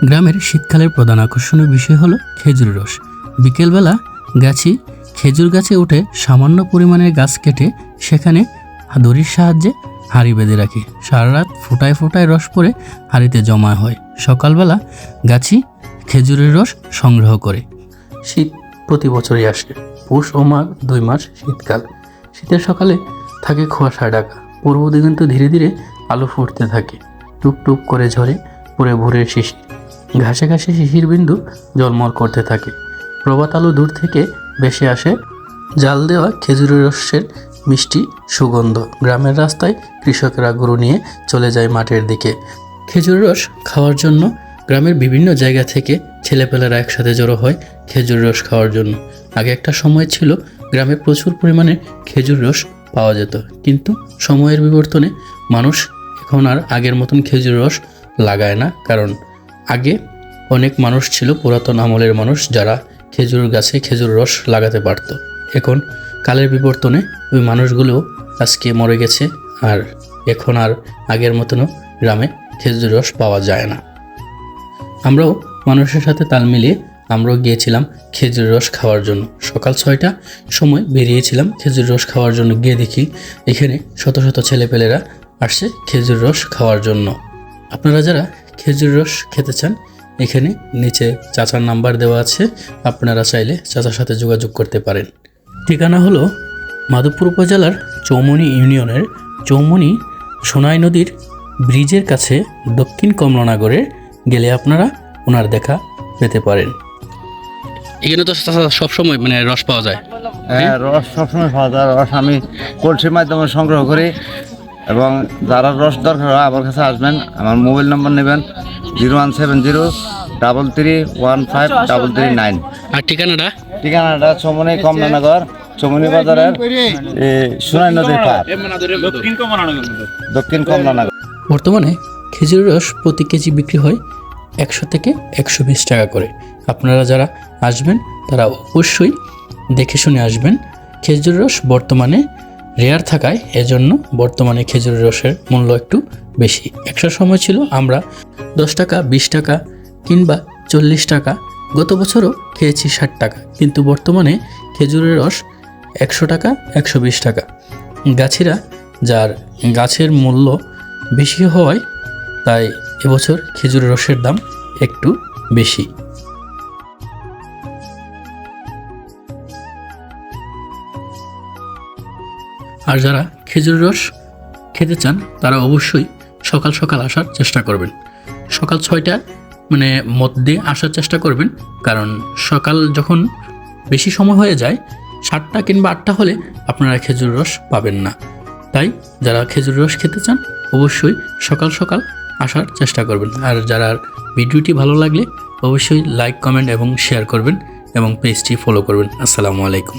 গ্রামের শীতকালের প্রধান আকর্ষণীয় বিষয় হলো খেজুর রস। বিকেলবেলা খেজুর গাছে উঠে সামান্য পরিমাণের গাছ কেটে সেখানে দড়ির সাহায্যে হাঁড়ি বেঁধে রাখি। সারা রাত ফোটায় ফোটায় রস পড়ে হাঁড়িতে জমা হয়। সকালবেলা গাছি খেজুরের রস সংগ্রহ করে। শীত প্রতি বছরই আসে। পৌষ ও মাঘ 2 মাস শীতকাল। শীতের সকালে থাকে কুয়াশায় ঢাকা। পূর্ব দিগন্ত ধীরে ধীরে আলো ফুটতে থাকে। টুপ টুপ করে ঝরে পড়ে ভোরের শিশির। ঘাসে ঘাসে শিশির বিন্দু ঝলমল করতে থাকে। প্রভাত আলো দূর থেকে ভেসে আসে জাল দেওয়া খেজুরের রসের মিষ্টি সুগন্ধ। গ্রামের রাস্তায় কৃষকেরা গরু নিয়ে চলে যায় মাঠের দিকে খেজুরের রস খাওয়ার জন্য। গ্রামের বিভিন্ন জায়গা থেকে ছেলেপেলেরা একসাথে জড়ো হয় খেজুর রস খাওয়ার জন্য। আগে একটা সময় ছিল গ্রামে প্রচুর পরিমাণে খেজুর রস পাওয়া যেত, কিন্তু সময়ের বিবর্তনে মানুষ এখন আর আগের মতন খেজুর রস লাগায় না। কারণ আগে অনেক মানুষ ছিল, পুরাতন আমলের মানুষ, যারা খেজুর গাছে খেজুর রস লাগাতে পারত। এখন কালের বিবর্তনে ওই মানুষগুলো আজকে মরে গেছে, আর এখন আর আগের মতনও গ্রামে খেজুর রস পাওয়া যায় না। আমরাও মানুষের সাথে তাল মিলিয়ে আমরাও গিয়েছিলাম খেজুর রস খাওয়ার জন্য। সকাল 6টার সময় বেরিয়েছিলাম খেজুর রস খাওয়ার জন্য। গিয়ে দেখি এখানে শত শত ছেলেপেলেরা আসছে খেজুর রস খাওয়ার জন্য। আপনারা যারা খেজুর রস খেতে চান, এখানে নিচে চাচার নাম্বার দেওয়া আছে, আপনারা চাইলে চাচার সাথে যোগাযোগ করতে পারেন। ঠিকানা হলো মাধবপুর উপজেলার চৌমনি ইউনিয়নের চৌমনি সোনাই নদীর ব্রিজের কাছে দক্ষিণ কমলানগরে গেলে আপনারা ওনার দেখা পেতে পারেন। এখানে তো সবসময় মানে রস পাওয়া যায়। হ্যাঁ, রস সবসময় পাওয়া যায়। রস আমি কলসির মাধ্যমে সংগ্রহ করি, এবং যারা রস দরকার হয় আমার কাছে আসবেন। আমার মোবাইল নম্বর নেবেন 01703315339। আর ঠিকানাটা চৌমনি কমলানগর, চৌমনি বাজারের সোনাই নদীর পার, দক্ষিণ কমলানগর। বর্তমানে খেজুরের রস প্রতি কেজি বিক্রি হয় 100 থেকে 120 টাকা করে। আপনারা যারা আসবেন তারা অবশ্যই দেখে শুনে আসবেন। খেজুর রস বর্তমানে রেয়ার থাকায় এজন্য বর্তমানে খেজুরের রসের মূল্য একটু বেশি। একটা সময় ছিল আমরা 10 টাকা, 20 টাকা কিংবা 40 টাকা, গত বছরও খেয়েছি 60 টাকা, কিন্তু বর্তমানে খেজুরের রস 100 টাকা, 120 টাকা। যার গাছের মূল্য বেশি হওয়ায় তাই এবছর খেজুরের রসের দাম একটু বেশি। আর যারা খেজুরের রস খেতে চান তারা অবশ্যই সকাল সকাল আসার চেষ্টা করবেন। সকাল 6টার মধ্যে আসার চেষ্টা করবেন, কারণ সকাল যখন বেশি সময় হয়ে যায় 7টা কিংবা 8টা হলে আপনারা খেজুর রস পাবেন না। তাই যারা খেজুর রস খেতে চান অবশ্যই সকাল সকাল আসার চেষ্টা করবেন। আর যারা ভিডিওটি ভালো লাগলে অবশ্যই লাইক, কমেন্ট এবং শেয়ার করবেন এবং পেজটি ফলো করবেন। আসসালামু আলাইকুম।